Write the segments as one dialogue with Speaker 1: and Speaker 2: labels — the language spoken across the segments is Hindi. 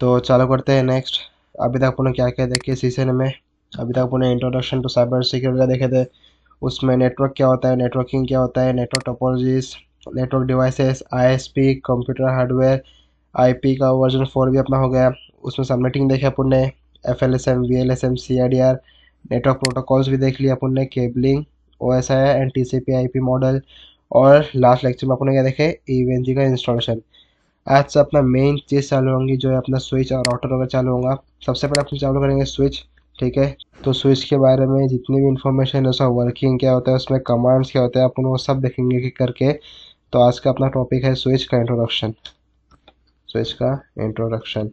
Speaker 1: तो चालू करते हैं नेक्स्ट। अभी तक अपन क्या क्या देखे सीजन में। अभी तक अपन इंट्रोडक्शन टू साइबर सिक्योरिटी देखे थे। उसमें नेटवर्क क्या होता है, नेटवर्किंग क्या होता है, network topologies, network devices, ISP, computer hardware, IP का वर्जन 4 भी अपना हो गया। उसमें सबनेटिंग देखे अपन ने, एफएलएसएम, वीएलएसएम, सीआईडीआर, नेटवर्क प्रोटोकॉल्स भी देख लिया अपन ने, cabling, OSI and TCP IP model. और लास्ट लेक्चर में अपन ने क्या देखे, ईवीएनजी का इंस्टॉलेशन। आज से अपना मेन चीज़ चालू होंगी जो है अपना स्विच और राउटर वगैरह चालू होगा। सबसे पहले अपन चालू करेंगे स्विच। ठीक है, तो स्विच के बारे में जितनी भी इंफॉर्मेशन है, उसका वर्किंग क्या होता है, उसमें कमांड्स क्या होते हैं, अपन वो सब देखेंगे कि करके। तो आज का अपना टॉपिक है स्विच का इंट्रोडक्शन। स्विच का इंट्रोडक्शन।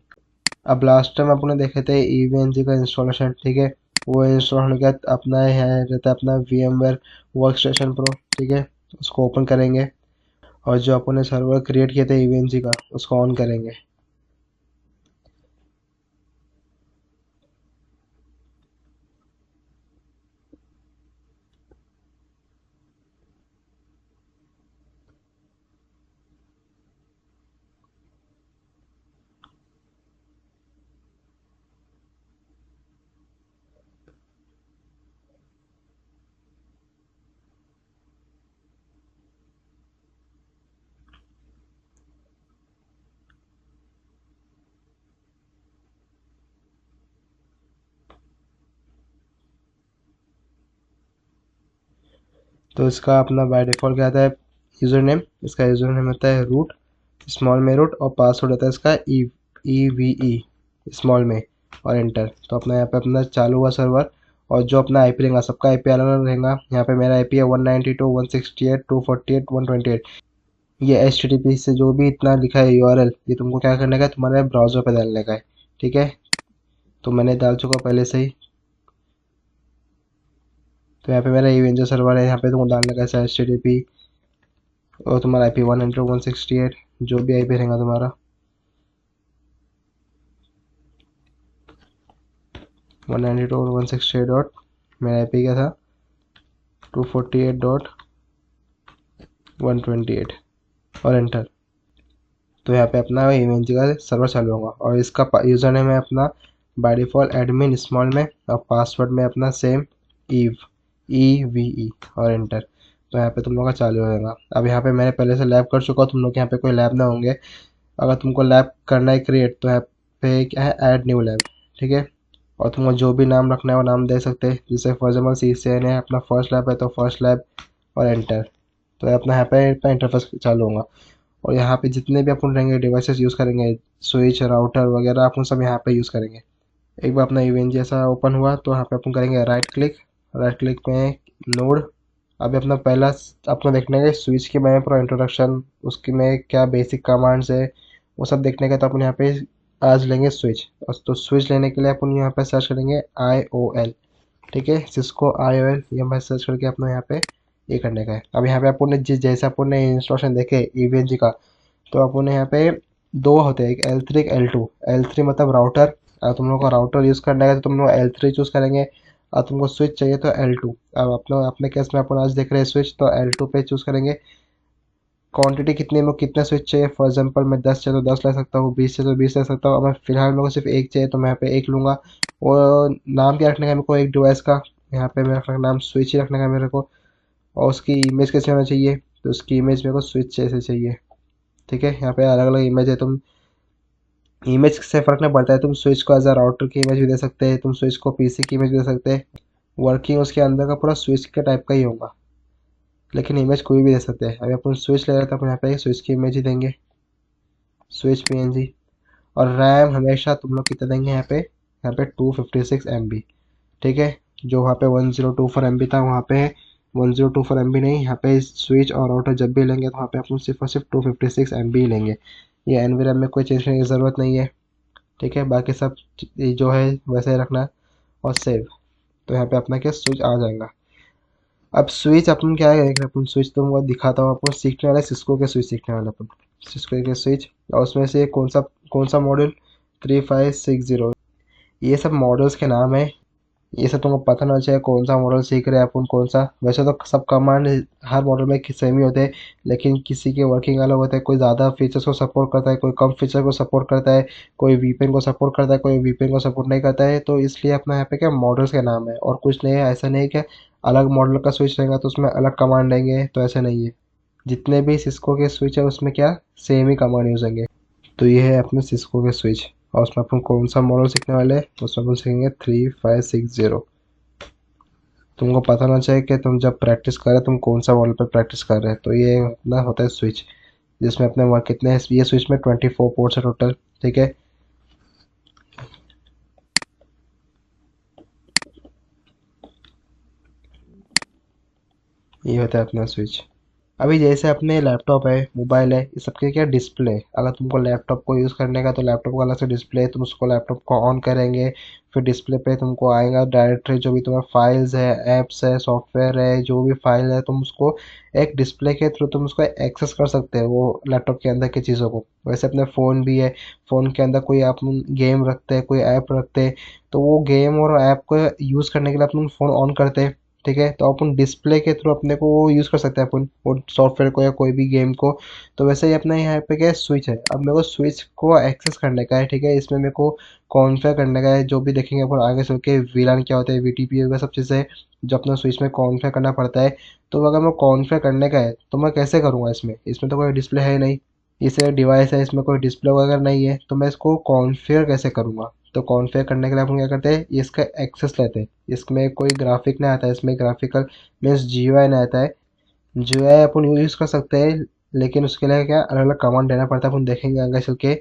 Speaker 1: अब लास्ट टाइम अपन देखे थे ईवीएनजी का इंस्टॉलेशन। ठीक है, वो इंस्टॉल होने के बाद अपना है रहता है अपना VMware वर्क स्टेशन प्रो। ठीक है, उसको ओपन करेंगे और जो अपन ने सर्वर क्रिएट किया था ईवीएनजी का, उसको ऑन करेंगे। तो इसका अपना बाय डिफ़ॉल्ट क्या आता है, यूज़र नेम। इसका यूज़र नेम होता है रूट, स्मॉल में रूट, और पासवर्ड होता है इसका EVE, स्मॉल में, और एंटर। तो अपना यहाँ पे अपना चालू हुआ सर्वर। और जो अपना आईपी रहेगा, सबका आईपी अलग अलग रहेगा। यहाँ पे मेरा आईपी है 192.168.248.128। ये HTTP से जो भी इतना लिखा है URL, ये तुमको क्या करने का है, तुम्हारे ब्राउज़र पे डालने का है। ठीक है, तो मैंने डाल चुका पहले से ही। तो यहाँ पे मेरा इवेंजर सर्वर है, यहाँ पे तुमको डालने का है HTTP। और तुम्हारा IP 192.168, जो भी IP रहेगा तुम्हारा 192.168 डॉट, मेरा IP क्या था 248.128, और एंटर। तो यहाँ पे अपना इवेंजी का सर्वर चालू होगा। और इसका यूज़र नेम है अपना बाय डिफ़ॉल्ट एडमिन स्मॉल में, और पासवर्ड में अपना सेम ईव, EVE, और एंटर। तो यहाँ पे तुम लोग का चालू हो जाएगा। अब यहाँ पे मैंने पहले से लैब कर चुका हूँ, तुम लोग के यहाँ पे कोई लैब ना होंगे। अगर तुमको लैब करना है क्रिएट, तो यहाँ पे क्या है, ऐड न्यू लैब। ठीक है, और तुमको जो भी नाम रखना है वो नाम दे सकते हैं। जैसे फॉर एग्जाम्पल CCN है, अपना फर्स्ट लैब है तो फर्स्ट लैब, और एंटर। तो अपना यहाँ पे इंटरफेस चालू होगा। और यहाँ पे जितने भी अपन रहेंगे डिवाइसेस यूज़ करेंगे, स्विच, राउटर वगैरह, अपन सब यहाँ पे यूज़ करेंगे। एक बार अपना इवेंट जैसा ओपन हुआ तो यहाँ पे अपन करेंगे राइट क्लिक। राइट क्लिक में नोड। अभी अपना पहला अपना देखने का स्विच के बारे में पूरा इंट्रोडक्शन, उसकी में क्या बेसिक कमांड्स है, वो सब देखने का। तो अपन यहाँ पे आज लेंगे स्विच। तो स्विच लेने के लिए अपन यहाँ पे सर्च करेंगे IOL। ठीक है, सिस्को IOL, ये मैं सर्च करके अपना यहाँ पे ये करने का है। अब यहाँ पे अपन ने जिस जैसे अपन ने इंस्टॉलेशन देखे EVNG का, तो अपन ने यहाँ पे दो होते हैं, एक L3 एक L2। L3 मतलब राउटर। अगर तुम लोग को राउटर यूज़ करना है तो तुम लोग L3 चूज़ करेंगे, और तुमको स्विच चाहिए तो L2। अब अपने केस में अपन आज देख रहे हैं स्विच, तो L2 पे चूज़ करेंगे। क्वांटिटी कितने में कितना स्विच चाहिए, फॉर एग्जांपल मैं 10 चाहिए तो 10 ले सकता हूँ, 20 चाहिए तो 20 ले सकता हूँ। अब मैं फिलहाल मेरे को सिर्फ एक चाहिए तो मैं यहाँ पे एक लूँगा। और नाम क्या रखने का मेरे को एक डिवाइस का, यहाँ पे मेरा रखने का नाम स्विच ही रखने का मेरे को। और उसकी इमेज कैसे होना चाहिए, तो उसकी इमेज मेरे को स्विच जैसे चाहिए। ठीक है, यहाँ पे अलग अलग इमेज है। तुम इमेज से फ़र्क नहीं पड़ता है, तुम स्विच को एज अ राउटर की इमेज भी दे सकते हैं, तुम स्विच को पीसी की इमेज भी दे सकते हैं। वर्किंग उसके अंदर का पूरा स्विच के टाइप का ही होगा, लेकिन इमेज कोई भी दे सकते हैं। अभी अपन स्विच ले रहे हैं तो अपन यहाँ पे स्विच की इमेज ही देंगे, स्विच PNG। और रैम हमेशा तुम लोग कितना देंगे यहाँ पे 256 MB। ठीक है, जो वहाँ पे 1024 MB था, वहाँ पे 1024 MB नहीं, यहाँ पे स्विच और राउटर जब भी लेंगे तो वहाँ पे अपन सिर्फ और सिर्फ 256 MB ही लेंगे। ये NVRAM में कोई चेंज करने की ज़रूरत नहीं है। ठीक है, बाकी सब जो है वैसे ही रखना। और सेव। तो यहाँ पे अपना क्या स्विच आ जाएगा। अब स्विच अपन क्या है, अपन स्विच तो मैं दिखाता हूँ। अपन सीखने वाले सिस्को के स्विच सीखने वाले अपन, सिस्को के स्विच। और उसमें से कौन सा मॉडल 3560, ये सब मॉडल्स के नाम है। ये सब तुमको पता होना चाहिए कौन सा मॉडल सीख रहे हैं अपन, कौन सा। वैसे तो सब कमांड हर मॉडल में सेम ही होते हैं, लेकिन किसी के वर्किंग अलग होता है। कोई ज़्यादा फीचर्स को सपोर्ट करता है, कोई कम फीचर को सपोर्ट करता है, कोई वीपीएन को सपोर्ट करता है, कोई वीपीएन को सपोर्ट नहीं करता है। तो इसलिए अपना यहाँ पे क्या मॉडल्स का नाम है और कुछ नहीं है। ऐसा नहीं है कि अलग मॉडल का स्विच रहेगा तो उसमें अलग कमांड रहेंगे, तो ऐसा नहीं है। जितने भी सिस्को के स्विच है उसमें क्या सेम ही कमांड यूज होंगे। तो ये है अपने सिस्को के स्विच। और उसमें अपन कौन सा मॉडल सीखने वाले हैं, उसमें अपन सीखेंगे 3560। तुमको पता होना चाहिए कि तुम जब प्रैक्टिस कर रहे हो तुम कौन सा मॉडल पर प्रैक्टिस कर रहे हैं। तो ये अपना होता है स्विच, जिसमें अपने वहाँ कितने हैं, ये स्विच में 24 पोर्ट्स है टोटल। ठीक है, ये होता है अपना स्विच। अभी जैसे अपने लैपटॉप है, मोबाइल है, ये सबके क्या डिस्प्ले। अगर तुमको लैपटॉप को यूज़ करने का तो लैपटॉप का अलग से डिस्प्ले है। तुम उसको लैपटॉप को ऑन करेंगे, फिर डिस्प्ले पे तुमको आएगा डायरेक्टरी, जो भी तुम्हारे फाइल्स है, ऐप्स है, सॉफ्टवेयर है, जो भी फाइल है तुम उसको एक डिस्प्ले के थ्रू तुम उसको एक्सेस कर सकते हो, वो लैपटॉप के अंदर की चीज़ों को। वैसे अपने फ़ोन भी है, फ़ोन के अंदर कोई आप गेम रखते हैं, कोई ऐप रखते हैं, तो वो गेम और ऐप को यूज़ करने के लिए अपन फ़ोन ऑन करते हैं। ठीक है, तो अपन डिस्प्ले के थ्रू अपने को वो यूज़ कर सकते हैं अपन वो सॉफ्टवेयर को या कोई भी गेम को। तो वैसे ही अपना यहाँ पे क्या स्विच है, अब मेरे को स्विच को एक्सेस करने का है। ठीक है, इसमें मेरे को कॉन्फ़िगर करने का है, जो भी देखेंगे अपन आगे चल के वीलान क्या होता है, वीटीपी वगैरह सब चीज़ें जो अपना स्विच में कॉन्फ़िगर करना पड़ता है। तो अगर मैं कॉन्फ़िगर करने का है तो मैं कैसे करूँगा, इसमें इसमें तो कोई डिस्प्ले है ही नहीं। इसे डिवाइस है, इसमें कोई डिस्प्ले वगैरह नहीं है, तो मैं इसको कॉन्फ़िगर कैसे करूँगा। तो कॉन्फ़िगर करने के लिए अपन क्या करते हैं, इसका एक्सेस लेते हैं। इसमें कोई ग्राफिक नहीं आता है, इसमें ग्राफिकल मीन्स जीयूआई नहीं आता है। जीयूआई अपन यूज़ कर सकते हैं, लेकिन उसके लिए क्या अलग अलग कमांड देना पड़ता है, अपन देखेंगे आगे चल के।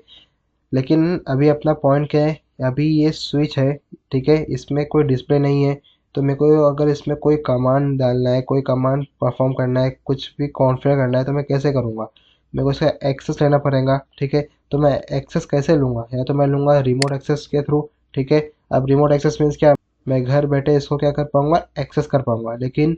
Speaker 1: लेकिन अभी अपना पॉइंट क्या है, अभी ये स्विच है, ठीक है, इसमें कोई डिस्प्ले नहीं है। तो मेरे को अगर इसमें कोई कमांड डालना है, कोई कमांड परफॉर्म करना है, कुछ भी कॉन्फ़िगर करना है, तो मैं कैसे करूँगा। मेरे को इसका एक्सेस लेना पड़ेगा। ठीक है, तो मैं एक्सेस कैसे लूँगा, या तो मैं लूँगा रिमोट एक्सेस के थ्रू। ठीक है, अब रिमोट एक्सेस मीन्स क्या, मैं घर बैठे इसको क्या कर पाऊँगा, एक्सेस कर पाऊँगा। लेकिन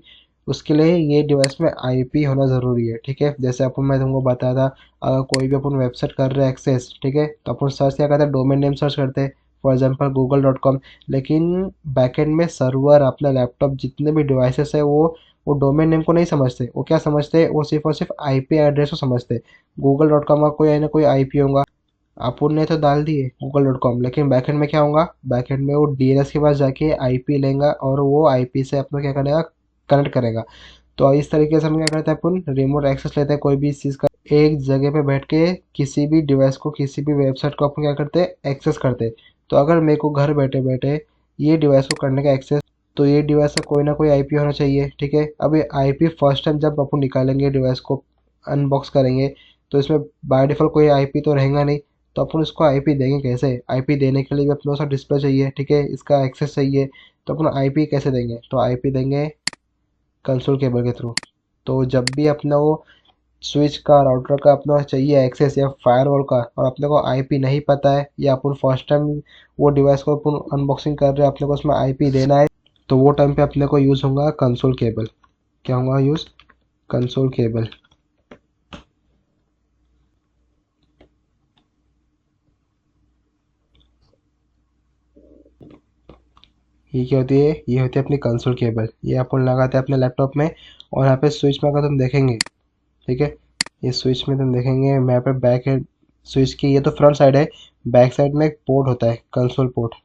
Speaker 1: उसके लिए ये डिवाइस में आईपी होना ज़रूरी है। ठीक है, जैसे अपन मैं तुमको बताया था, अगर कोई भी अपन वेबसाइट कर रहे हैं एक्सेस, ठीक है, तो अपन सर्च क्या करते हैं, डोमेन नेम सर्च करते हैं, फॉर एग्जांपल google.com। लेकिन बैकएंड में सर्वर अपना लैपटॉप जितने भी डिवाइसेस है वो डोमेन नेम को नहीं समझते। वो क्या समझते हैं, वो सिर्फ और सिर्फ आईपी एड्रेस को समझते हैं। google.com का कोई ना कोई आईपी होगा, अपन ने तो डाल दिए google.com, लेकिन बैकएंड में क्या होगा, बैकएंड में वो डीएनएस के पास जाके आईपी लेगा और वो आईपी से अपना क्या करेगा, कनेक्ट करेगा। तो इस तरीके से हम क्या करते हैं, अपन रिमोट एक्सेस लेते हैं कोई भी इस चीज़ का, एक जगह पे बैठ के किसी भी डिवाइस को, किसी भी वेबसाइट को अपन क्या करते हैं, एक्सेस करते हैं। तो अगर मेरे को घर बैठे बैठे ये डिवाइस को करने का एक्सेस, तो ये डिवाइस का कोई ना कोई आईपी होना चाहिए। ठीक है, अब ये आईपी फर्स्ट टाइम जब अपन निकालेंगे डिवाइस को, अनबॉक्स करेंगे, तो इसमें बाय डिफ़ॉल्ट कोई आईपी तो रहेगा नहीं। तो अपन इसको आईपी देंगे कैसे, आईपी देने के लिए भी अपने पास डिस्प्ले चाहिए। ठीक है, इसका एक्सेस चाहिए, तो अपन आईपी कैसे देंगे, तो आईपी देंगे कंसोल केबल के थ्रू। तो जब भी अपना वो स्विच का, राउटर का अपना चाहिए एक्सेस या फायरवॉल का, और अपने को आईपी नहीं पता है, या अपन फर्स्ट टाइम वो डिवाइस को अपन अनबॉक्सिंग कर रहे हैं, अपने को उसमें आईपी देना है, तो वो टाइम पे अपने को यूज़ होगा कंसोल केबल। क्या होगा यूज़, कंसोल केबल। ये क्या होती है, ये होती है अपनी कंसोल केबल। ये अपन लगाते हैं अपने लैपटॉप में, और यहाँ पे स्विच में अगर तुम देखेंगे, ठीक है, ये स्विच में तुम देखेंगे यहाँ पे बैक है स्विच की, ये तो फ्रंट साइड है। बैक साइड में एक पोर्ट होता है, कंसोल पोर्ट।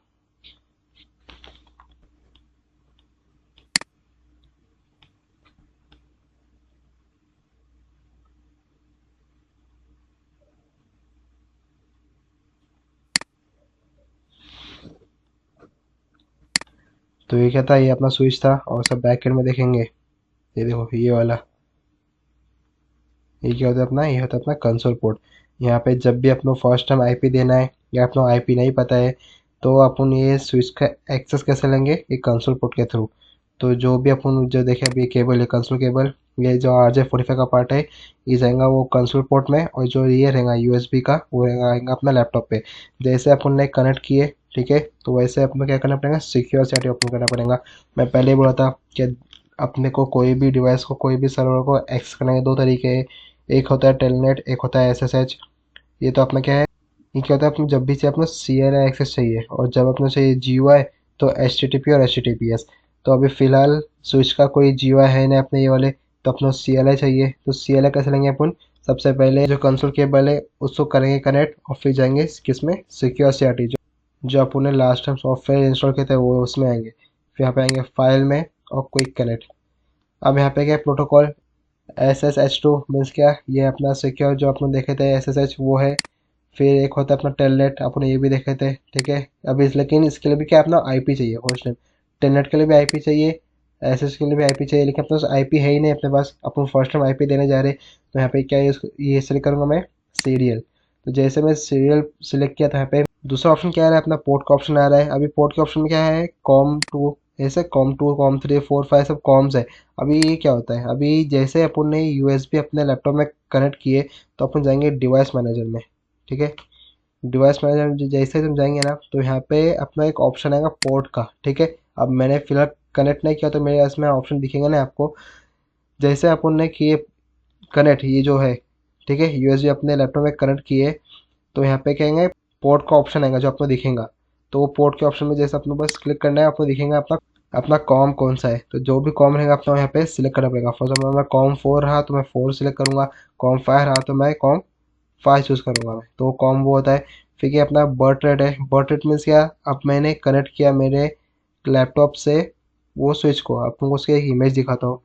Speaker 1: तो ये क्या था, ये अपना स्विच था। और सब बैक एंड में देखेंगे, ये देखो ये वाला, ये क्या होता है अपना, ये होता है अपना कंसोल पोर्ट। यहाँ पे जब भी अपनो फर्स्ट टाइम आईपी देना है, या अपनो आईपी नहीं पता है, तो अपन ये स्विच का एक्सेस कैसे लेंगे, ये कंसोल पोर्ट के थ्रू। तो जो भी अपन जो देखे अभी, ये केबल है कंसोल केबल, ये जो RJ45 का पार्ट है, ये जाएगा वो कंसोल पोर्ट में, और जो ये रहेगा यूएसबी का, वो रहेगा अपना लैपटॉप पे। जैसे अपन ने कनेक्ट किए, ठीक है, तो वैसे अपन को क्या करना पड़ेगा, सिक्योर सेटअप ओपन करना पड़ेगा। मैं पहले ही बोला था कि अपने को कोई भी डिवाइस को, कोई भी सर्वर को एक्सेस करने के दो तरीके हैं। एक होता है टेलनेट, एक होता है SSH। ये तो अपना क्या है, ये क्या होता है, अपने जब भी चाहिए अपना CLI एक्सेस चाहिए, और जब अपने चाहिए GUI, तो HTTP और HTTPS। तो अभी फ़िलहाल स्विच का कोई GUI है नहीं अपने ये वाले, तो अपना CLI चाहिए। तो CLI कैसे लेंगे अपन, सबसे पहले जो कंसोल केबल है उसको करेंगे कनेक्ट, और फिर जाएंगे किसमें, सिक्योर CRT जो अपन ने लास्ट टाइम सॉफ्टवेयर इंस्टॉल किए थे वो उसमें आएंगे। फिर यहाँ पे आएंगे फाइल में और क्विक कनेक्ट। अब यहाँ पे क्या प्रोटोकॉल, SSH2 मीन्स क्या, ये अपना सिक्योर जो अपन देखे थे SSH वो है। फिर एक होता है अपना टेलनेट, अपन ये भी देखे थे, ठीक है। अभी लेकिन इसके लिए भी क्या अपना IP चाहिए होस्ट नेम, टेलनेट के लिए भी IP चाहिए, SSH के लिए भी IP चाहिए, लेकिन अपने पास IP है ही नहीं अपने पास, अपन फर्स्ट टाइम IP देने जा रहे। तो यहाँ पे क्या है, ये सिलेक्ट करूँगा मैं सीरियल। तो जैसे मैं सीरियल सिलेक्ट किया था, यहाँ पे दूसरा ऑप्शन क्या आ रहा है, अपना पोर्ट का ऑप्शन आ रहा है। अभी पोर्ट के ऑप्शन में क्या है, कॉम 2, ऐसे कॉम 2 कॉम 3 4 5 सब कॉम्स है। अभी ये क्या होता है, अभी जैसे अपन ने USB अपने लैपटॉप में कनेक्ट किए, तो अपन जाएंगे डिवाइस मैनेजर में, ठीक है। डिवाइस मैनेजर में जैसे ही हम जाएंगे ना, तो यहाँ पे अपना एक ऑप्शन आएगा पोर्ट का, ठीक है। अब मैंने फिलहाल कनेक्ट नहीं किया, तो मेरे इसमें ऑप्शन दिखेगा ना आपको। जैसे अपन ने किए कनेक्ट, ये जो है, ठीक है, USB अपने लैपटॉप में कनेक्ट किए, तो यहाँ पे कहेंगे पोर्ट का ऑप्शन आएगा जो आपको दिखेगा। तो वो पोर्ट के ऑप्शन में जैसे अपने बस क्लिक करना है, आपको दिखेगा अपना अपना कॉम कौन सा है। तो जो भी कॉम रहेगा अपना यहाँ पे सिलेक्ट करना पड़ेगा। फॉर एग्जाम्पल मैं कॉम 4 रहा तो मैं 4 सिलेक्ट करूँगा, कॉम 5 रहा तो मैं कॉम 5 चूज़ करूँगा मैं। तो कॉम वो होता है। फिर ये अपना बर्थ रेट है, बर्थ रेट मीन्स क्या, अब मैंने कनेक्ट किया मेरे लैपटॉप से वो स्विच को, आपको उसकी एक इमेज दिखाता हूँ।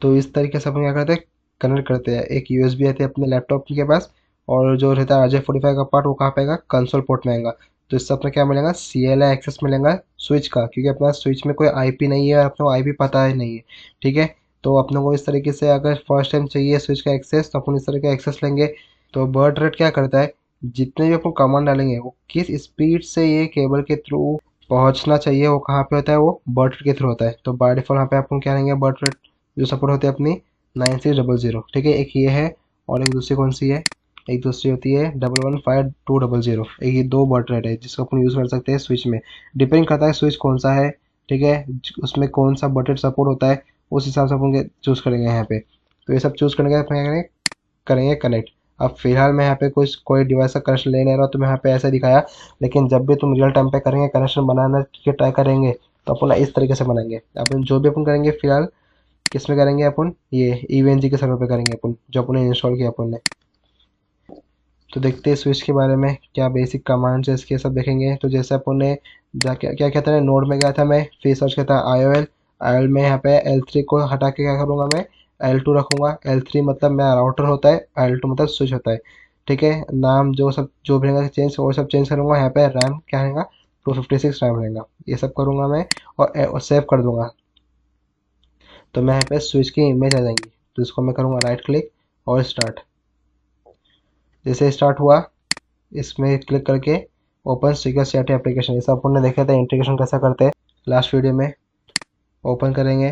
Speaker 1: तो इस तरीके से अपन क्या करते हैं, कनेक्ट करते हैं। एक USB आती है अपने लैपटॉप के पास, और जो रहता है RJ45 का पार्ट वो कहाँ पे आएगा, कंसोल पोर्ट में आएगा। तो इससे अपने क्या मिलेगा, CLI एक्सेस मिलेगा स्विच का, क्योंकि अपना स्विच में कोई IP नहीं है, अपने को IP पता ही नहीं है, ठीक है। तो अपने को इस तरीके से अगर फर्स्ट टाइम चाहिए स्विच का एक्सेस, तो अपन इस तरह का एक्सेस लेंगे। तो बर्ड रेट क्या करता है, जितने भी अपन कमांड डालेंगे वो किस स्पीड से ये केबल के थ्रू पहुंचना चाहिए, वो कहाँ पे होता है, वो बर्ड रेट के थ्रू होता है। तो बाय डिफॉल्ट यहाँ पे अपन क्या लेंगे, बर्ड रेट जो सपोर्ट होती है अपनी 9600, ठीक है। एक ये है, और एक दूसरी कौन सी है, एक दूसरी होती है 115200। एक ये दो बर्ड रेट है जिसको अपन यूज़ कर सकते हैं स्विच में। डिपेंड करता है स्विच कौन सा है, ठीक है, उसमें कौन सा बर्ड रेट सपोर्ट होता है, उस हिसाब से अपन चूज़ करेंगे यहाँ पे। तो ये सब चूज़ करने के बाद अपन करेंगे कनेक्ट। अब फिलहाल मैं यहाँ पे कोई डिवाइस का कनेक्शन ले नहीं रहा, तो मैं यहाँ पे ऐसा दिखाया। लेकिन जब भी तुम रियल टाइम पे करेंगे कनेक्शन बनाना के ट्राई करेंगे, तो अपन इस तरीके से बनाएंगे। अपन जो भी अपन करेंगे फिलहाल किस में करेंगे, अपन ये EVNG के सर्वर पे करेंगे अपन, जो अपन ने इंस्टॉल किया अपन ने। तो देखते हैं स्विच के बारे में क्या बेसिक कमांड्स है इसके, सब देखेंगे। तो जैसे अपन ने क्या क्या कहता है, नोड में गया था मैं, फिर सर्च किया था IOL में। यहाँ पे L3 को हटा के क्या करूँगा मैं, L2 रखूँगा। L3 मतलब मेरा राउटर होता है, L2 मतलब स्विच होता है, ठीक है। नाम जो सब जो भी रहेगा चेंज, वो सब चेंज करूँगा। यहाँ पे रैम क्या रहेगा, 256 रैम रहेगा। ये सब करूँगा मैं, और सेव कर दूँगा। तो मैं यहाँ पे स्विच की इमेज आ जाएंगी, तो इसको मैं करूँगा राइट क्लिक और स्टार्ट। जैसे स्टार्ट हुआ, इसमें क्लिक करके ओपन सिक्योर CRT एप्लीकेशन, ये सब अपन ने देखा था इंटीग्रेशन कैसा करते हैं लास्ट वीडियो में। ओपन करेंगे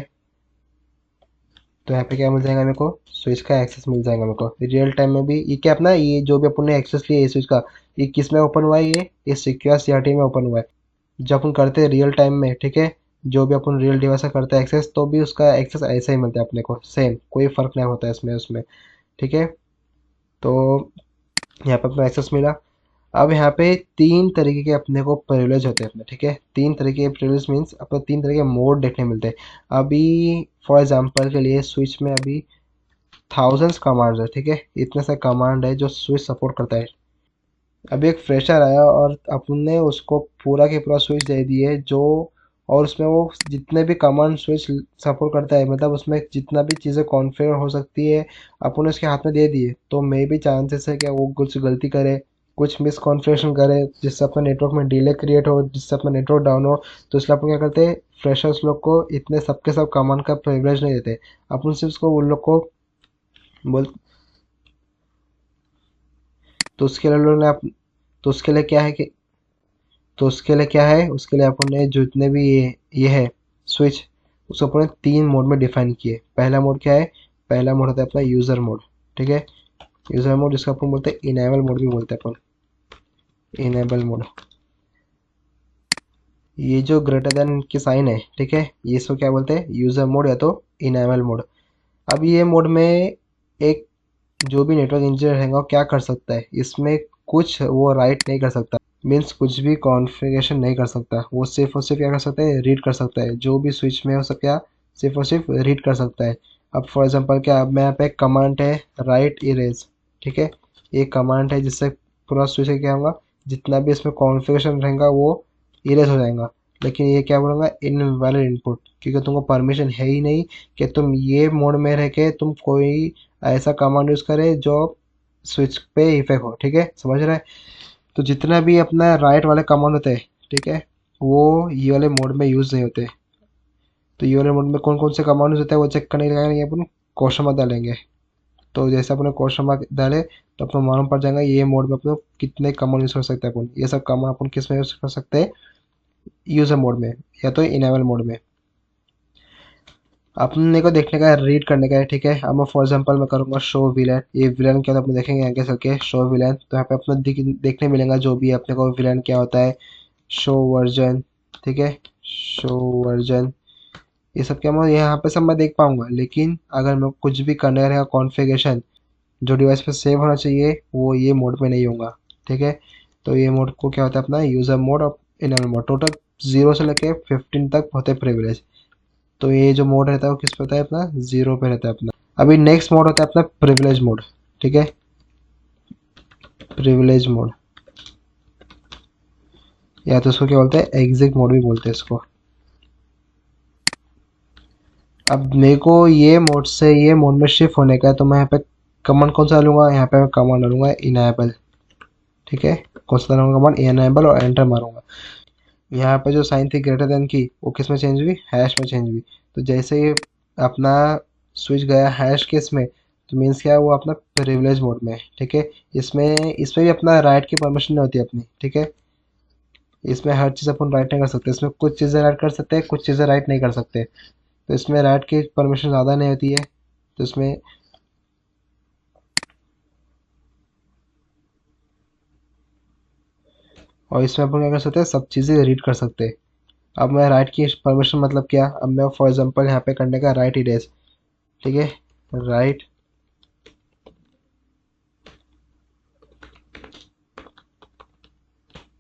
Speaker 1: तो यहाँ पे क्या मिल जाएगा, मेरे को स्विच का एक्सेस मिल जाएगा मेरे को रियल टाइम में भी। ये क्या अपना, ये जो भी अपन ने एक्सेस लिया है स्विच का, ये किस में ओपन हुआ है, ये सिक्योर CRT में ओपन हुआ है। जब अपन करते हैं रियल टाइम में, ठीक है, जो भी अपन रियल डिवाइस का करते हैं एक्सेस, तो भी उसका एक्सेस ऐसा ही मिलता है अपने को, सेम, कोई फ़र्क नहीं होता है इसमें उसमें, ठीक है। तो यहाँ पे अपना एक्सेस मिला। अब यहाँ पे 3 तरीके के अपने को प्रिविलेज होते हैं अपने, ठीक है। 3 तरीके के प्रिविलेज मीन्स अपने 3 तरह के मोड देखने मिलते हैं। अभी फॉर एग्जांपल के लिए स्विच में अभी थाउजेंड्स कमांड्स है, ठीक है, इतने सारे कमांड है जो स्विच सपोर्ट करता है। अभी एक फ्रेशर आया और अपन ने उसको पूरा के पूरा स्विच दे दिए जो, और उसमें वो जितने भी कमांड स्विच सपोर्ट करता है, मतलब उसमें जितना भी चीज़ें कॉन्फ़िगर हो सकती है अपन उसके हाथ में दे दिए, तो मे भी चांसेस है कि वो कुछ गलती करे, कुछ मिसकॉन्फ़िगरेशन करे, जिससे अपना नेटवर्क में डिले क्रिएट हो, जिससे अपना नेटवर्क डाउन हो। तो इसलिए अपन क्या करते हैं, फ्रेशर्स लोग को इतने सबके सब कमांड का प्रिविलेज नहीं देते। अपन सिर्फ उसको उन लोग को बोल, तो उसके लिए लोग ने तो उसके लिए क्या है कि, तो उसके लिए क्या है, उसके लिए अपन ने जितने भी ये है स्विच, उसको अपन ने 3 मोड में डिफाइन किए। पहला मोड क्या है, पहला मोड होता है अपना यूज़र मोड, ठीक है। यूजर मोड जिसका अपन बोलते हैं इनेबल मोड भी बोलते हैं अपन, इनेबल मोड। ये जो ग्रेटर देन की साइन है, ठीक है, ये इसको क्या बोलते हैं, यूजर मोड या तो इनेबल मोड। अब ये मोड में एक जो भी नेटवर्क इंजीनियर रहेगा वो क्या कर सकता है, इसमें कुछ वो राइट नहीं कर सकता, मीन्स कुछ भी कॉन्फ़िगरेशन नहीं कर सकता। वो सिर्फ और सिर्फ क्या कर सकता है, रीड कर सकता है, जो भी स्विच में हो सकता है सिर्फ और सिर्फ रीड कर सकता है। अब फॉर एग्जांपल क्या, अब मैं यहाँ पे कमांड है राइट इरेज, ठीक है, ये कमांड है जिससे पूरा स्विच क्या होगा, जितना भी इसमें कॉन्फ़िगरेशन रहेगा वो इरेज हो जाएगा। लेकिन ये क्या बोलूँगा, इनवैलिड इनपुट, क्योंकि तुमको परमिशन है ही नहीं कि तुम ये मोड में रह के तुम कोई ऐसा कमांड यूज़ करे जो स्विच पे इफेक्ट हो, ठीक है, समझ रहे हैं। तो जितना भी अपना राइट वाले कमांड होते हैं, ठीक है, वो ये वाले मोड में यूज़ नहीं होते। तो ये वाले मोड में कौन कौन से कमांड होते हैं वो चेक करने के लिए अपन क्वेश्चन मार्क डालेंगे। तो जैसे अपने क्वेश्चन मार्क डाले तो अपना मालूम पड़ जाएगा ये मोड में अपन कितने कमांड यूज़ कर सकते हैं। अपन ये सब कमांड अपन किस में यूज़ कर सकते हैं, यूज़र मोड में या तो इनेबल मोड में। अपने को देखने का है, रीड करने का है, ठीक है। अब मैं फॉर एग्जांपल मैं करूँगा शो विलेन, ये विलेन क्या होता है अपने देखेंगे आगे चल के, शो विलेन। तो यहाँ पे अपना देखने मिलेगा जो भी है अपने को विलेन क्या होता है, शो वर्जन, ठीक है, शो वर्जन, ये सब क्या मैं यहाँ पे सब मैं देख पाऊंगा। लेकिन अगर मैं कुछ भी करने रहेगा कॉन्फ़िगरेशन जो डिवाइस पे सेव होना चाहिए वो ये मोड में नहीं होगा, ठीक है। तो ये मोड को क्या होता है अपना यूज़र मोड और इनेबल मोड, टोटल 0 से लेके 15 तक होते हैं प्रिविलेज। तो ये जो मोड रहता है वो किस पे होता है, अपना 0 पे रहता है अपना। अभी नेक्स्ट मोड होता है अपना प्रिविलेज मोड, ठीक है, प्रिविलेज मोड, या तो इसको क्या बोलते हैं, एग्जिट मोड भी बोलते हैं इसको। अब मेरे को ये मोड से ये मोड में शिफ्ट होने का है, तो मैं यहाँ पे कमांड कौन सा डालूंगा, यहाँ पे मैं कमांड डालूंगा इनेबल, ठीक है, कौन सा डालूंगा कमांड इनेबल और एंटर मारूंगा। यहाँ पे जो साइन थी ग्रेटर देन की वो किस में चेंज हुई, हैश में चेंज हुई। तो जैसे ही अपना स्विच गया हैश केस में, तो मीन्स क्या है वो अपना प्रिविलेज मोड में है, ठीक है। इसमें भी अपना राइट की परमिशन नहीं होती अपनी, ठीक है। इसमें हर चीज़ अपन राइट नहीं कर सकते, इसमें कुछ चीज़ें राइट कर सकते हैं, कुछ चीज़ें राइट नहीं कर सकते। तो इसमें राइट की परमिशन ज़्यादा नहीं होती है, तो इसमें और इसमें अपन क्या कर सकते हैं, सब चीज़ें रीड कर सकते हैं। अब मैं राइट की परमिशन मतलब क्या, अब मैं फॉर एग्जांपल यहाँ पे करने का राइट इरेज, ठीक है, राइट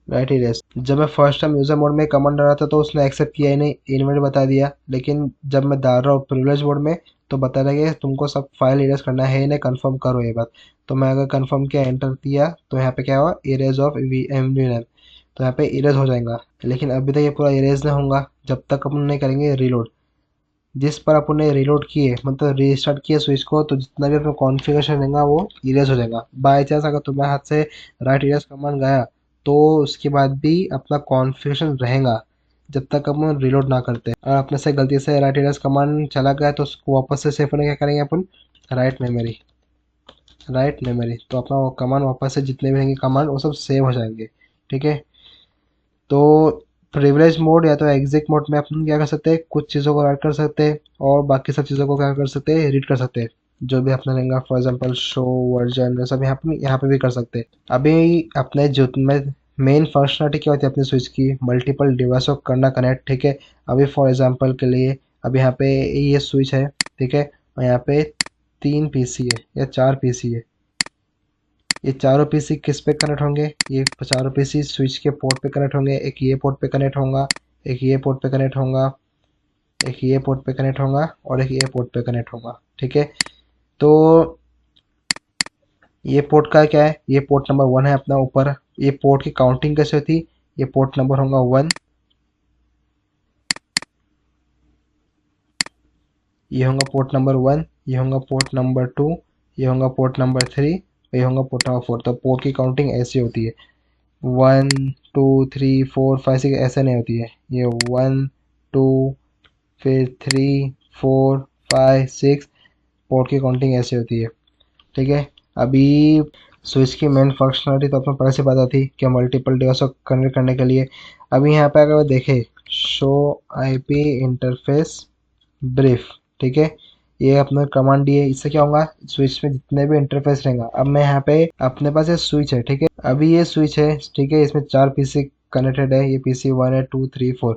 Speaker 1: राइट इरेज। जब मैं फर्स्ट टाइम यूजर मोड में कमांड डाल रहा था तो उसने एक्सेप्ट किया ही नहीं, इनवेट बता दिया। लेकिन जब मैं डाल रहा हूँ प्रिविलेज मोड में तो बता रहा है कि तुमको सब फाइल इरेज करना है ही नहीं, कंफर्म करो ये बात। तो मैं अगर कंफर्म किया एंटर दिया तो यहाँ पे क्या हुआ, इरेज ऑफ एमवी, तो यहाँ पे इरेज हो जाएगा। लेकिन अभी तक ये पूरा इरेज नहीं होगा जब तक अपन नहीं करेंगे रीलोड। जिस पर अपन ने रीलोड किए मतलब रीस्टार्ट किया स्विच को, तो जितना भी अपना कॉन्फ़िगरेशन रहेगा वो इरेज हो जाएगा। बाय चांस अगर तुम्हारे हाथ से राइट इरेज कमांड गया तो उसके बाद भी अपना कॉन्फ़िगरेशन रहेगा जब तक अपन रीलोड ना करते। और अपने से गलती से राइट इरेज कमांड चला गया तो उसको वापस से सेव होने क्या करेंगे अपन, राइट मेमोरी, राइट मेमोरी, तो अपना वो कमांड वापस से जितने भी रहेंगे कमांड वो सब सेव हो जाएंगे, ठीक है। तो प्रिविलेज मोड या तो एग्जिट मोड में अपन क्या कर सकते हैं, कुछ चीज़ों को राइट कर सकते हैं और बाकी सब चीज़ों को क्या कर सकते हैं, रीड कर सकते हैं। जो भी अपना रहेगा फॉर एग्जांपल शो वर्जन ये सब यहाँ पे भी कर सकते हैं। अभी अपने जो में मेन फंक्शनलिटी क्या होती है अपने स्विच की, मल्टीपल डिवाइस को करना कनेक्ट, ठीक है। अभी फॉर एग्जांपल के लिए अभी यहाँ पे ये स्विच है, ठीक है, और यहाँ पे 3 पीसी है या 4 पीसी है। ये चारों पीसी किस पे कनेक्ट होंगे, ये चारों पीसी स्विच के पोर्ट पे कनेक्ट होंगे। एक ये पोर्ट पे कनेक्ट होगा, एक ये पोर्ट पे कनेक्ट होगा, एक ये पोर्ट पे कनेक्ट होगा और एक ये पोर्ट पे कनेक्ट होगा, ठीक है। तो ये पोर्ट का क्या है, ये पोर्ट नंबर 1 है अपना ऊपर। ये पोर्ट की काउंटिंग कैसे होती, ये पोर्ट नंबर होगा 1, ये होगा पोर्ट नंबर 1, ये होगा पोर्ट नंबर 2, ये होगा पोर्ट नंबर 3, ये होगा पोर्ट नंबर 4। तो पोर्ट की काउंटिंग ऐसी होती है, 1 2 3 4 5 6 ऐसे नहीं होती है। ये 1 2 फिर 3 4 5 6 पोर्ट की काउंटिंग ऐसे होती है, ठीक है। अभी स्विच की मेन फंक्शनलिटी तो अपने पहले से पता थी कि मल्टीपल डिवाइस को कनेक्ट करने के लिए। अभी यहाँ पे अगर देखें शो आईपी इंटरफेस ब्रीफ, ठीक है, ये अपना कमांड दी है, इससे क्या होगा, स्विच में जितने भी इंटरफेस रहेगा। अब मैं यहाँ पे अपने पास ये स्विच है, ठीक है, अभी ये स्विच है, ठीक है, इसमें 4 पीसी कनेक्टेड है, ये पीसी 1 है, 2, 3, 4,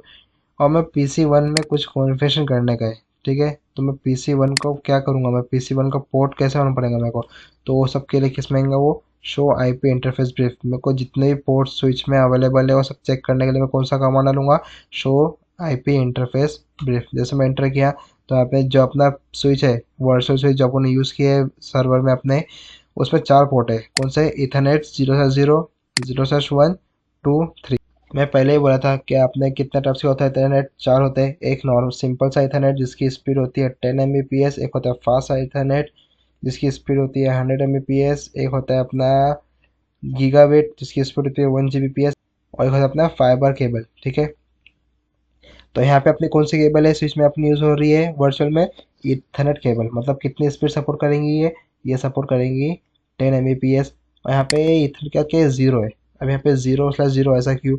Speaker 1: और मैं पीसी 1 में कुछ कॉन्फ़िगरेशन करने का है, ठीक है। तो मैं पीसी 1 को क्या करूँगा, मैं पीसी 1 का पोर्ट कैसे होना पड़ेगा मेरे को, तो वो सबके लिए किस में आएगा, वो शो आईपी इंटरफेस ब्रीफ। मेरे को जितने भी पोर्ट स्विच में अवेलेबल है वो सब चेक करने के लिए मैं कौन सा कमांड डालूंगा, शो आईपी इंटरफेस ब्रीफ। जैसे मैं एंटर किया तो यहाँ पे जो अपना स्विच है, वर्चुअल स्विच जो अपन ने यूज़ किया है सर्वर में अपने, उसमें 4 पोर्ट है, कौन से, इथरनेट 0/0, 0/1, 2, 3। मैं पहले ही बोला था कि आपने कितने टाइप्स का होता है इथरनेट, 4 होते हैं। एक नॉर्मल सिंपल सा इथरनेट जिसकी स्पीड होती है 10 Mbps, एक होता है फास्ट इथरनेट जिसकी स्पीड होती है 100 Mbps, एक होता है अपना गीगाबिट जिसकी स्पीड होती है 1 Gbps, और एक होता है अपना फाइबर केबल, ठीक है। तो यहाँ पे अपनी कौन सी केबल है स्विच में अपनी यूज़ हो रही है वर्चुअल में, इथरनेट केबल। मतलब कितनी स्पीड सपोर्ट करेंगी ये सपोर्ट करेंगी 10 Mbps। और यहाँ पे इथरनेट क्या क्या जीरो है, अब यहाँ पे 0/0 ऐसा क्यों,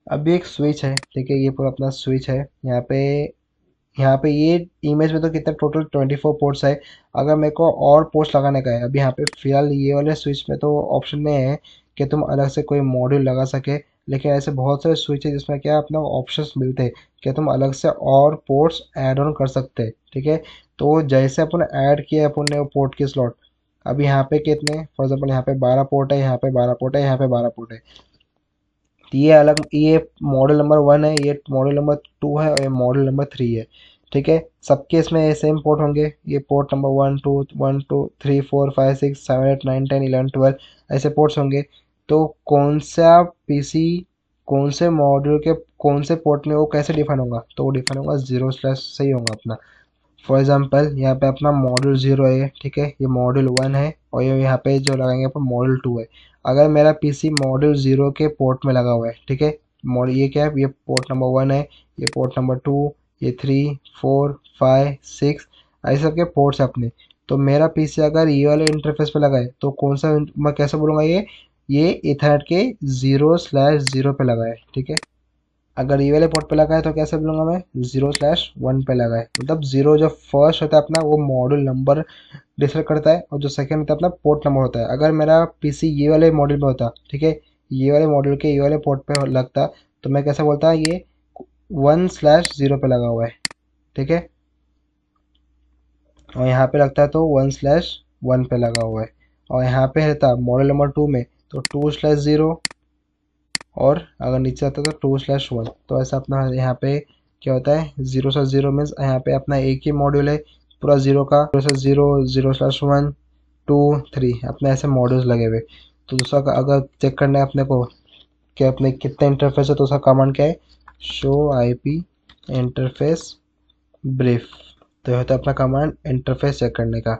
Speaker 1: अब ये एक स्विच है, ठीक है, ये पूरा अपना स्विच है। यहाँ पे ये इमेज में तो कितना टोटल 24 पोर्ट्स है। अगर मेरे को और पोर्ट्स लगाने का है, अभी यहाँ पे फिलहाल ये वाले स्विच में तो ऑप्शन में है कि तुम अलग से कोई मॉड्यूल लगा सके, लेकिन ऐसे बहुत सारे स्विच है जिसमें क्या अपना ऑप्शंस मिलते हैं कि तुम अलग से और पोर्ट्स ऐड ऑन कर सकते हैं, ठीक है। तो जैसे अपन ऐड किया अपन ने वो पोर्ट की स्लॉट, अभी यहाँ पे कितने, फॉर एग्जाम्पल यहाँ पे 12 पोर्ट है, यहाँ पे 12 पोर्ट है, यहाँ पे 12 पोर्ट है। ये अलग, ये मॉडल नंबर 1 है, ये मॉडल नंबर 2 है, और ये मॉडल नंबर 3 है, ठीक है। सबके इसमें सेम पोर्ट होंगे, ये पोर्ट नंबर 1, 2, 1, 2, 3, 4, 5, 6, 7, 8, 9, 10, 11, 12 ऐसे पोर्ट्स होंगे। तो कौन सा पीसी कौन से मॉड्यूल के कौन से पोर्ट में वो कैसे डिफाइन होगा, तो वो डिफाइन होगा 0/ से ही होगा अपना। फॉर एग्जांपल यहाँ पे अपना मॉड्यूल 0 है, ठीक है, ये मॉड्यूल 1 है, और ये यहाँ पे जो लगाएंगे अपन मॉड्यूल 2 है। अगर मेरा पीसी मॉड्यूल 0 के पोर्ट में लगा हुआ है, ठीक है, मॉडल ये क्या है, ये पोर्ट नंबर 1 है, ये पोर्ट नंबर 2, ये 3, 4, 5, 6 ऐसे सबके पोर्ट्स है अपने। तो मेरा पीसी अगर ये वाले इंटरफेस पे लगा है तो कौन सा, मैं कैसे बोलूँगा, ये इथरनेट के 0/0 पे लगा है, ठीक है। अगर ये वाले पोर्ट पे लगा है तो कैसे बोलूँगा मैं, 0/1 पे लगा है। मतलब 0 जो फर्स्ट होता है अपना वो मॉड्यूल नंबर डिस्प्ले करता है, और जो सेकंड होता है अपना पोर्ट नंबर होता है। अगर मेरा पीसी ये वाले मॉड्यूल में होता, ठीक है, ये वाले मॉड्यूल के ये वाले पोर्ट पे लगता, तो मैं कैसे बोलता, ये 1/0 पे लगा हुआ है, ठीक है, और यहाँ पे लगता है तो 1/1 पे लगा हुआ है। और यहाँ पे रहता मॉडल नंबर 2 में तो 2/0, और अगर नीचे आता तो 2/1। तो ऐसा अपना यहाँ पे क्या होता है, 0/0 मीन्स यहाँ पे अपना एक ही मॉड्यूल है पूरा जीरो का, 0/0, 0/1, 2, 3 अपने ऐसे मॉड्यूल्स लगे हुए। तो दूसरा अगर चेक करना है अपने को कि अपने कितने इंटरफेस है, तो उसका कमांड क्या है, शो आईपी इंटरफेस ब्रीफ। तो यह होता है अपना कमांड इंटरफेस चेक करने का।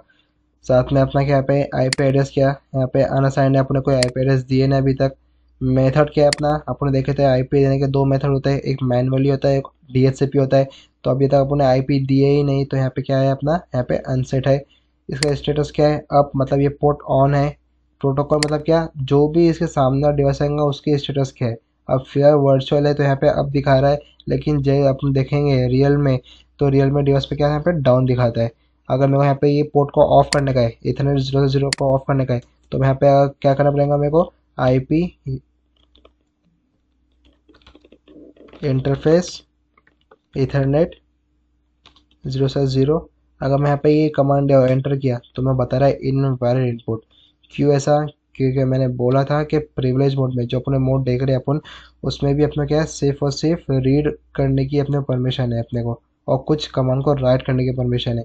Speaker 1: साथ में अपना क्या पे आईपी एड्रेस, क्या यहाँ पे अनअसाइंड है, अपने कोई आईपी एड्रेस दिए ना अभी तक। मेथड क्या है अपना, अपने देखे थे आईपी देने के 2 मेथड होते हैं, एक मैनुअली होता है, एक डीएचसीपी होता है। तो अभी तक अपने आईपी दिए ही नहीं, तो यहाँ पे क्या है अपना, यहाँ पे अनसेट है। इसका स्टेटस क्या है, अप मतलब ये पोर्ट ऑन है। प्रोटोकॉल मतलब क्या, जो भी इसके सामने डिवाइस आएगा उसकी स्टेटस क्या है। अब फिर वर्चुअल है तो यहाँ पे अप दिखा रहा है, लेकिन जब अपन देखेंगे रियल में तो रियल में डिवाइस पे क्या है, यहाँ पे डाउन दिखाता है। अगर मेरे को यहाँ पे ये पोर्ट को ऑफ करने का है, इथरनेट 0/0 को ऑफ करने का है, तो यहाँ पे क्या करना पड़ेगा मेरे को, आईपी इंटरफेस इथरनेट 0/0। अगर मैं यहाँ पे ये कमांड एंटर किया तो मैं बता रहा है इनवैलिड इनपुट। क्यों ऐसा, क्योंकि मैंने बोला था कि प्रिविलेज मोड में जो अपने मोड देख रहे हैं अपन, उसमें भी अपना क्या है, सिर्फ और सिर्फ रीड करने की अपने परमिशन है अपने को, और कुछ कमांड को राइट करने की परमिशन है,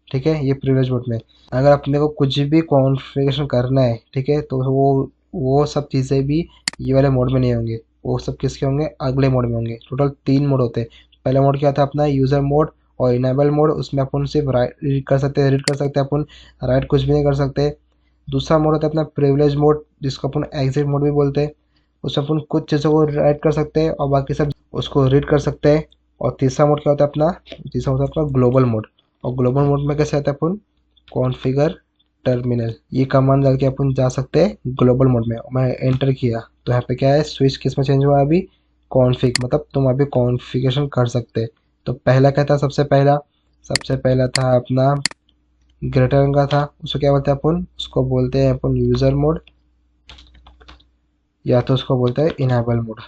Speaker 1: ठीक है, ये प्रिविलेज मोड में। अगर अपने को कुछ भी कॉन्फ़िगरेशन करना है, ठीक है, तो वो सब चीज़ें भी ये वाले मोड में नहीं होंगे, वो सब किसके होंगे, अगले मोड में होंगे। टोटल 3 मोड होते हैं। पहला मोड क्या था अपना, यूज़र मोड और इनेबल मोड, उसमें अपन सिर्फ राइट रीड कर सकते हैं, अपन राइट कुछ भी नहीं कर सकते। दूसरा मोड होता है अपना प्रिविलेज मोड, जिसको अपन एग्जिट मोड भी बोलते हैं। उसमें अपन कुछ चीज़ों को राइट कर सकते हैं और बाकी सब उसको रीड कर सकते हैं। और तीसरा मोड क्या होता है अपना, तीसरा होता है अपना ग्लोबल मोड। और ग्लोबल मोड में कैसे आता है अपन, कॉन्फ़िगर टर्मिनल, ये कमांड डाल के अपन जा सकते हैं ग्लोबल मोड में। मैं एंटर किया तो यहाँ पे क्या है, स्विच किस में चेंज हुआ अभी, कॉन्फ़िग, मतलब तुम अभी कॉन्फ़िगरेशन कर सकते हैं। तो पहला क्या था, सबसे पहला सबसे पहला था अपना ग्रेटर का था, उसको क्या बोलते हैं अपन, उसको बोलते हैं अपन यूज़र मोड, या तो उसको बोलते हैं इनेबल मोड।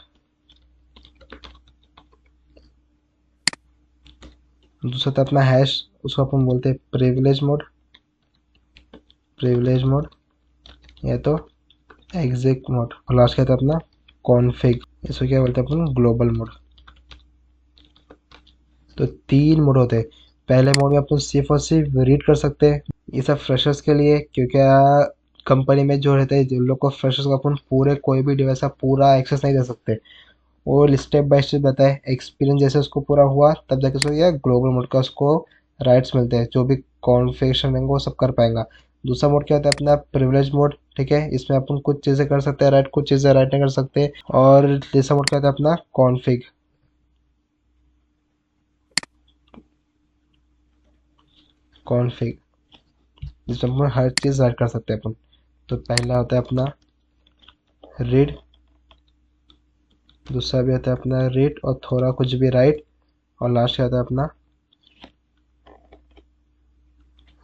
Speaker 1: दूसरा था अपना हैश, उसको अपन बोलते हैं प्रिविलेज मोड, प्रिविलेज मोड, या तो एग्जिट मोड। और लास्ट क्या था अपना कॉन्फ़िग, इसको क्या बोलते हैं अपन ग्लोबल मोड। तो 3 मोड होते हैं। पहले मोड में अपन सिर्फ और सिर्फ रीड कर सकते हैं, ये सब फ्रेशर्स के लिए, क्योंकि कंपनी में जो रहते हैं जिन लोग को फ्रेशर्स को अपन पूरे कोई भी डिवाइस का पूरा एक्सेस नहीं दे सकते। वो स्टेप बाय स्टेप बताए, एक्सपीरियंस जैसे उसको पूरा हुआ तब जाके उसको या ग्लोबल मोड का उसको राइट्स मिलते हैं, जो भी कॉन्फ़िगरेशन रहेंगे वो सब कर पाएगा। दूसरा मोड क्या होता है अपना प्रिविलेज मोड, ठीक है, इसमें अपन कुछ चीज़ें कर सकते हैं राइट, कुछ चीज़ें राइट नहीं कर सकते। और तीसरा मोड क्या होता है अपना कॉन्फ़िग, कॉन्फ़िग जिसमें अपन हर चीज़ राइट कर सकते हैं अपन। तो पहला होता है अपना रीड, दूसरा भी होता है अपना रीड और थोड़ा कुछ भी राइट, और लास्ट क्या होता है अपना,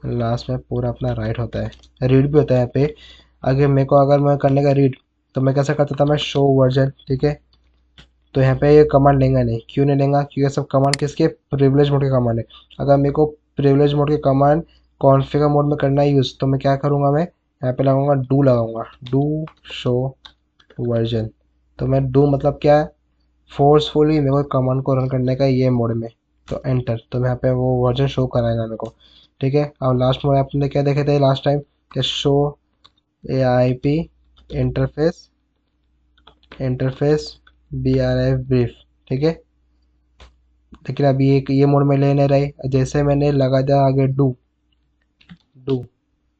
Speaker 1: लास्ट में पूरा अपना राइट होता है। रीड भी होता है यहाँ पे। अगर मेरे को अगर मैं करने का रीड, तो मैं कैसे करता था, मैं शो वर्जन, ठीक है, तो यहाँ पे ये कमांड लेंगे नहीं, क्यों नहीं लेंगा, क्योंकि सब कमांड किसके प्रिविलेज मोड के कमांड है। अगर मेरे को प्रिविलेज मोड के कमांड कॉन्फ़िगर मोड में करना है यूज़, तो मैं क्या करूँगा, मैं यहाँ पे लगाऊंगा डू, लगाऊंगा डू शो वर्जन। तो मैं डू मतलब क्या, फोर्सफुली मेरे को कमांड को रन करने का ये मोड में, तो एंटर, तो यहाँ पे वो वर्जन शो कराएगा मेरे को, ठीक है। अब लास्ट मोड आपने क्या देखे थे लास्ट टाइम, कि show A I P interface, interface B R F brief, ठीक है। लेकिन अभी एक ये मोड में ले नहीं रहे, जैसे मैंने लगा दिया आगे डू, डू,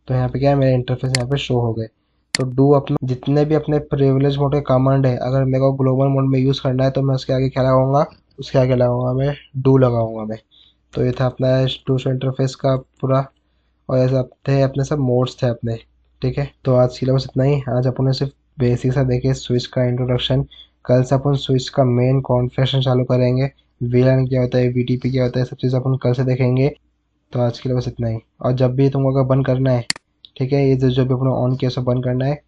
Speaker 1: तो यहाँ पे क्या है, मेरे इंटरफेस यहाँ पे शो हो गए। तो डू अपने जितने भी अपने प्रिविलेज मोड के कमांड है, अगर मेरे को ग्लोबल मोड में यूज़ करना है तो मैं उसके आगे क्या लगाऊंगा, उसके आगे लगाऊंगा मैं डू, लगाऊंगा मैं। तो ये था अपना टू शो इंटरफेस का पूरा, और ऐसे थे अपने सब मोड्स थे अपने, ठीक है। तो आज के लिए बस इतना ही। आज अपन ने सिर्फ बेसिक सा देखे स्विच का इंट्रोडक्शन। कल से अपन स्विच का मेन कॉन्फ़िगरेशन चालू करेंगे, वीलैन क्या होता है, वीटीपी क्या होता है, सब चीज़ अपन कल से देखेंगे। तो आज के लिए बस इतना ही। और जब भी तुमको अगर बंद करना है, ठीक है, ये जो भी अपने ऑन किया सब बंद करना है,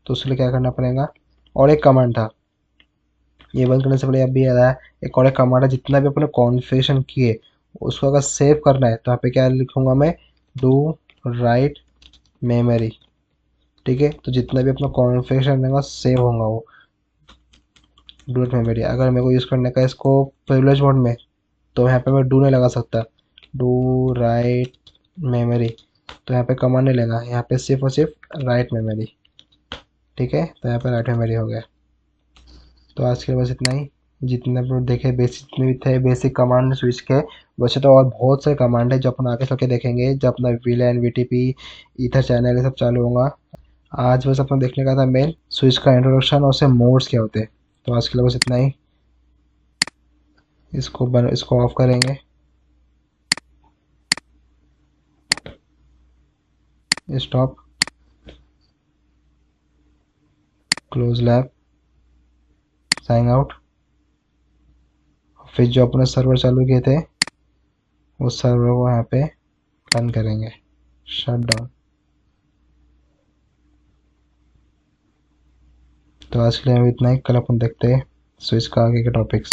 Speaker 1: तो उसके लिए क्या करना पड़ेगा, और एक कमांड था, ये बंद करने से पहले अब भी याद आया, एक और एक कमांड है, जितना भी अपने कॉन्फ़िगरेशन किए उसको अगर सेव करना है तो यहाँ पे क्या लिखूंगा मैं, डू राइट मेमोरी, ठीक है। तो जितना भी अपना कॉन्फ़िगरेशन रहेगा सेव होगा वो डू राइट मेमोरी। अगर मेरे को यूज़ करने का इसको प्रिविलेज मोड में, तो यहाँ पे मैं डू नहीं लगा सकता, डू राइट मेमोरी, तो यहाँ पे कमांड नहीं लेगा, यहाँ पे सिर्फ और सिर्फ राइट मेमोरी, ठीक है। तो यहाँ पे राइट मेमोरी हो गया। तो आज के लिए बस इतना ही। जितने हम लोग देखे बेसिक, जितने भी थे बेसिक कमांड स्विच के, वैसे तो और बहुत सारे कमांड है जो अपन आगे चल के देखेंगे जब अपना वीलैन वीटीपी ईथर चैनल ये सब चालू होगा। आज बस अपना देखने का था मेन स्विच का इंट्रोडक्शन और उससे मोड्स क्या होते हैं। तो आज के लिए बस इतना ही। इसको ऑफ करेंगे, stop, close lab, sign out. फिर जो अपने सर्वर चालू किए थे उस सर्वर को यहाँ पे रन करेंगे, शट डाउन। तो आज के लिए इतना ही। कल अपन देखते हैं स्विच का आगे के टॉपिक्स।